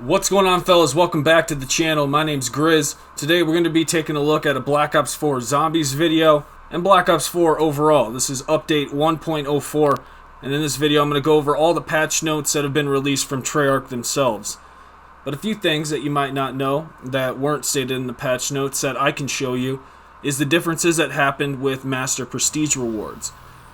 What's going on, fellas? Welcome back to the channel. My name's GRIZZ. Today we're going to be taking a look at a Black Ops 4 Zombies video and Black Ops 4 overall. This is update 1.04, and in this video I'm going to go over all the patch notes that have been released from Treyarch themselves. But a few things that you might not know that weren't stated in the patch notes that I can show you is the differences that happened with Master Prestige rewards.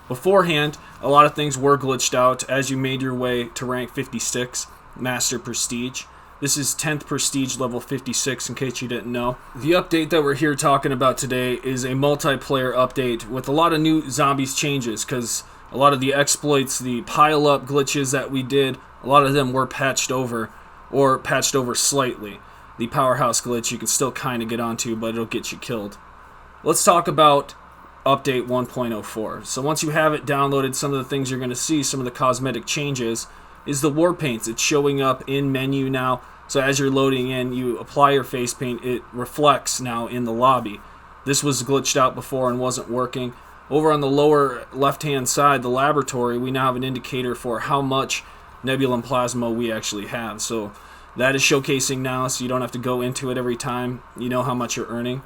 Beforehand, a lot of things were glitched out as you made your way to rank 56, Master Prestige. This is 10th Prestige level 56 in case you didn't know. The update that we're here talking about today is a multiplayer update with a lot of new zombies changes, because a lot of the exploits, the pile-up glitches that we did, a lot of them were patched over, or patched over slightly. The powerhouse glitch you can still kind of get onto, but it'll get you killed. Let's talk about update 1.04. So once you have it downloaded, some of the things you're going to see, some of the cosmetic changes, is the war paints. It's showing up in menu now. So as you're loading in, you apply your face paint, it reflects now in the lobby. This was glitched out before and wasn't working. Over on the lower left-hand side, the laboratory, we now have an indicator for how much nebula and plasma we actually have. So that is showcasing now, so you don't have to go into it every time. You know how much you're earning.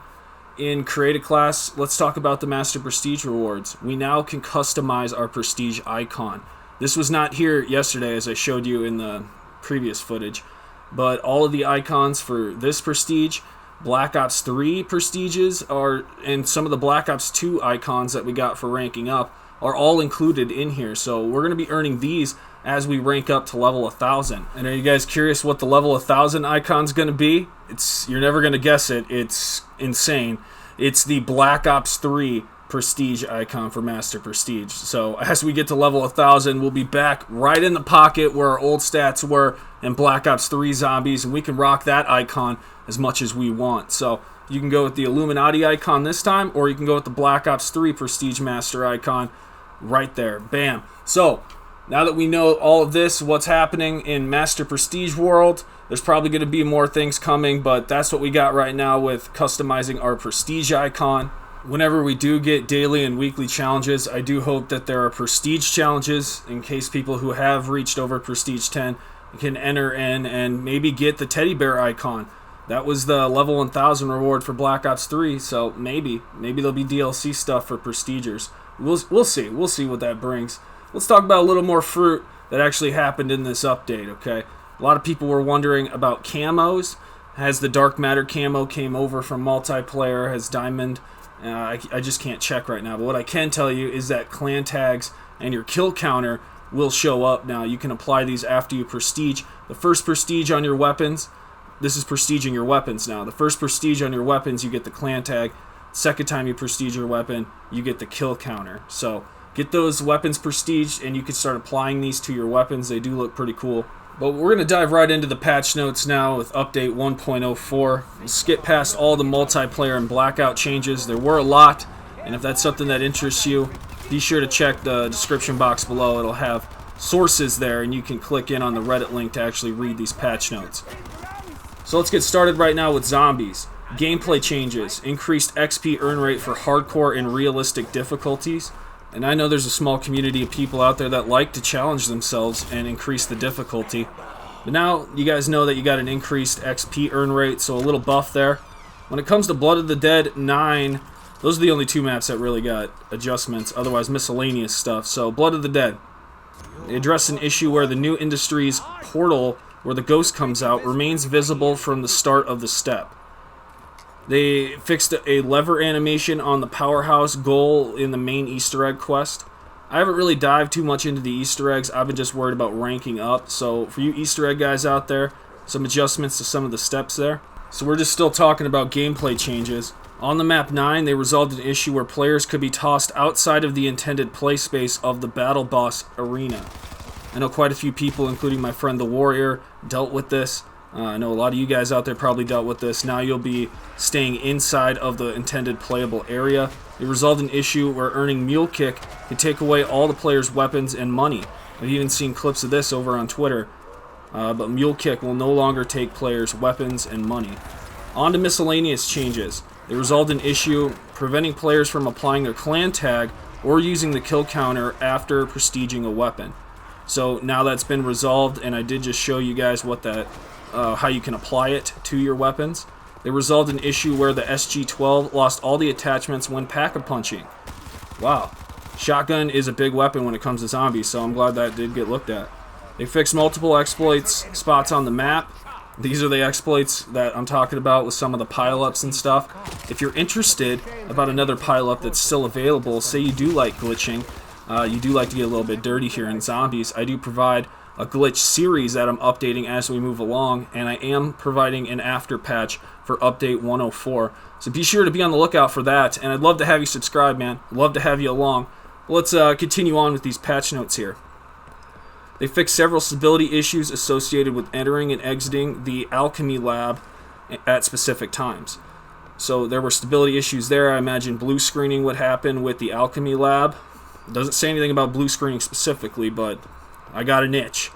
In Create a Class, let's talk about the Master Prestige rewards. We now can customize our Prestige icon. This was not here yesterday, as I showed you in the previous footage, but all of the icons for this Prestige, Black Ops 3 Prestiges, and some of the Black Ops 2 icons that we got for ranking up are all included in here. So we're going to be earning these as we rank up to level 1000. And are you guys curious what the level 1000 icon's going to be? You're never going to guess it. It's insane. It's the Black Ops 3 Prestige icon for Master Prestige. So as we get to level 1000, we'll be back right in the pocket where our old stats were in Black Ops 3 Zombies, and we can rock that icon as much as we want. So you can go with the Illuminati icon this time, or you can go with the Black Ops 3 Prestige Master icon right there. Bam. So now that we know all of this, what's happening in Master Prestige world, there's probably going to be more things coming, but that's what we got right now with customizing our Prestige icon. Whenever we do get daily and weekly challenges, I do hope that there are Prestige challenges in case people who have reached over Prestige 10 can enter in and maybe get the teddy bear icon. That was the level 1000 reward for Black Ops 3, so maybe there'll be DLC stuff for Prestigers. We'll see. We'll see what that brings. Let's talk about a little more fruit that actually happened in this update, okay? A lot of people were wondering about camos. Has the Dark Matter camo came over from multiplayer? Has Diamond? I just can't check right now, but what I can tell you is that clan tags and your kill counter will show up now. You can apply these after you Prestige. The first Prestige on your weapons, this is Prestiging your weapons now. The first Prestige on your weapons, you get the clan tag. Second time you Prestige your weapon, you get the kill counter. So get those weapons prestiged, and you can start applying these to your weapons. They do look pretty cool. But we're going to dive right into the patch notes now with update 1.04. We'll skip past all the multiplayer and blackout changes. There were a lot, and if that's something that interests you, be sure to check the description box below. It'll have sources there, and you can click in on the Reddit link to actually read these patch notes. So let's get started right now with zombies. Gameplay changes. Increased XP earn rate for hardcore and realistic difficulties. And I know there's a small community of people out there that like to challenge themselves and increase the difficulty. But now you guys know that you got an increased XP earn rate, so a little buff there. When it comes to Blood of the Dead 9, those are the only two maps that really got adjustments, otherwise miscellaneous stuff. So Blood of the Dead. They address an issue where the new industry's portal, where the ghost comes out, remains visible from the start of the step. They fixed a lever animation on the powerhouse goal in the main Easter egg quest. I haven't really dived too much into the Easter eggs. I've been just worried about ranking up. So for you Easter egg guys out there, some adjustments to some of the steps there. So we're just still talking about gameplay changes. On the map 9, they resolved an issue where players could be tossed outside of the intended play space of the battle boss arena. I know quite a few people, including my friend the Warrior, dealt with this. I know a lot of you guys out there probably dealt with this. Now you'll be staying inside of the intended playable area. It resolved an issue where earning Mule Kick can take away all the players' weapons and money. I've even seen clips of this over on Twitter. But Mule Kick will no longer take players' weapons and money. On to miscellaneous changes. They resolved an issue preventing players from applying their clan tag or using the kill counter after prestiging a weapon. So now that's been resolved, and I did just show you guys what that how you can apply it to your weapons. They resolved an issue where the SG-12 lost all the attachments when pack-a-punching. Wow. Shotgun is a big weapon when it comes to zombies, so I'm glad that did get looked at. They fixed multiple exploits spots on the map. These are the exploits that I'm talking about with some of the pile-ups and stuff. If you're interested about another pile-up that's still available, say you do like glitching, you do like to get a little bit dirty here in zombies, I do provide a glitch series that I'm updating as we move along, and I am providing an after patch for update 104. So be sure to be on the lookout for that, and I'd love to have you subscribe, man. I'd love to have you along. Let's continue on with these patch notes here. They fixed several stability issues associated with entering and exiting the alchemy lab at specific times. So there were stability issues there. I imagine blue screening would happen with the alchemy lab. It doesn't say anything about blue screening specifically, but I got an itch.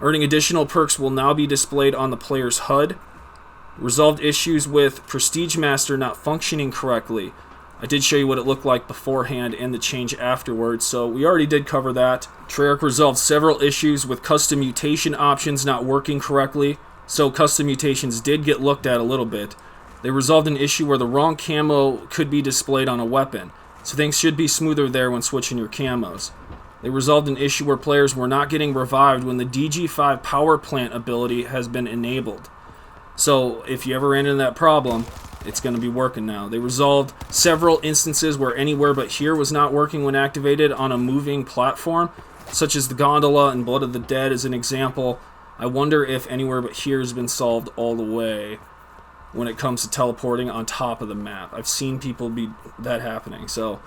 Earning additional perks will now be displayed on the player's HUD. Resolved issues with Prestige Master not functioning correctly. I did show you what it looked like beforehand and the change afterwards, so we already did cover that. Treyarch resolved several issues with custom mutation options not working correctly, so custom mutations did get looked at a little bit. They resolved an issue where the wrong camo could be displayed on a weapon, so things should be smoother there when switching your camos. They resolved an issue where players were not getting revived when the DG5 power plant ability has been enabled. So if you ever ran into that problem, it's going to be working now. They resolved several instances where Anywhere But Here was not working when activated on a moving platform, such as the gondola and Blood of the Dead as an example. I wonder if Anywhere But Here has been solved all the way when it comes to teleporting on top of the map. I've seen people be that happening, so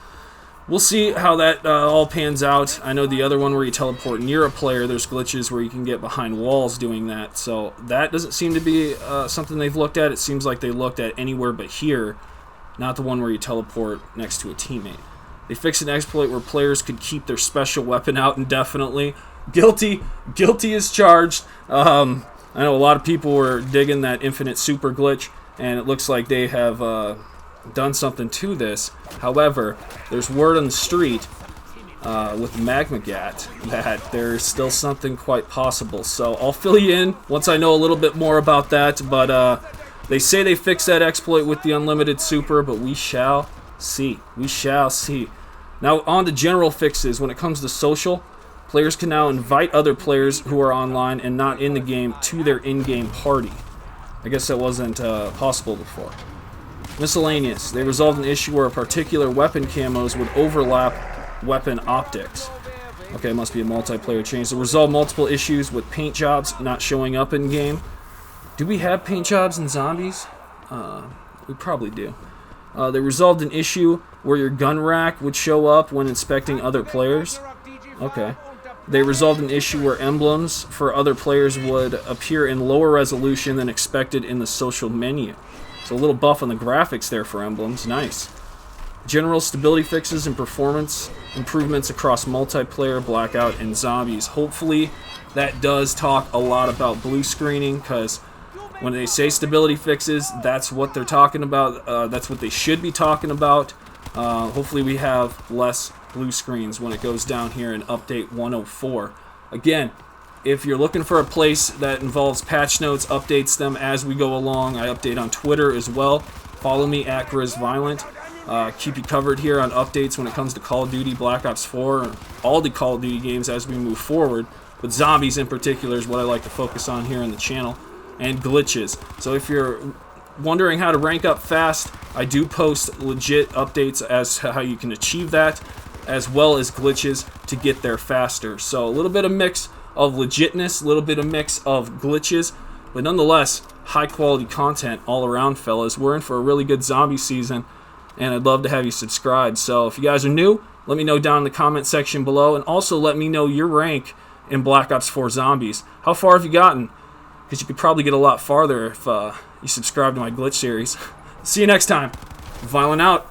we'll see how that all pans out. I know the other one where you teleport near a player, there's glitches where you can get behind walls doing that. So that doesn't seem to be something they've looked at. It seems like they looked at Anywhere But Here, not the one where you teleport next to a teammate. They fixed an exploit where players could keep their special weapon out indefinitely. Guilty as charged. I know a lot of people were digging that infinite super glitch, and it looks like they have done something to this. However, there's word on the street with Magmagat that there's still something quite possible. So I'll fill you in once I know a little bit more about that. But they say they fixed that exploit with the unlimited super, but we shall see. We shall see. Now on to general fixes. When it comes to social, players can now invite other players who are online and not in the game to their in-game party. I guess that wasn't possible before. Miscellaneous. They resolved an issue where particular weapon camos would overlap weapon optics. Okay, it must be a multiplayer change. They resolved multiple issues with paint jobs not showing up in game. Do we have paint jobs in zombies? We probably do. They resolved an issue where your gun rack would show up when inspecting other players. Okay. They resolved an issue where emblems for other players would appear in lower resolution than expected in the social menu. So a little buff on the graphics there for emblems. Nice. General stability fixes and performance improvements across multiplayer, blackout, and zombies. Hopefully that does talk a lot about blue screening, because when they say stability fixes, that's what they're talking about. That's what they should be talking about. Hopefully we have less blue screens when it goes down here in update 104. Again, if you're looking for a place that involves patch notes, updates them as we go along, I update on Twitter as well. Follow me at GRIZZ Viollent. Keep you covered here on updates when it comes to Call of Duty, Black Ops 4, and all the Call of Duty games as we move forward. But zombies in particular is what I like to focus on here on the channel, and glitches. So if you're wondering how to rank up fast, I do post legit updates as to how you can achieve that, as well as glitches to get there faster. So a little bit of mix of legitness, a little bit of mix of glitches, but nonetheless, high quality content all around, fellas. We're in for a really good zombie season, and I'd love to have you subscribe. So if you guys are new, let me know down in the comment section below, and also let me know your rank in Black Ops 4 Zombies. How far have you gotten? Because you could probably get a lot farther if you subscribe to my glitch series. See you next time. Viollent out.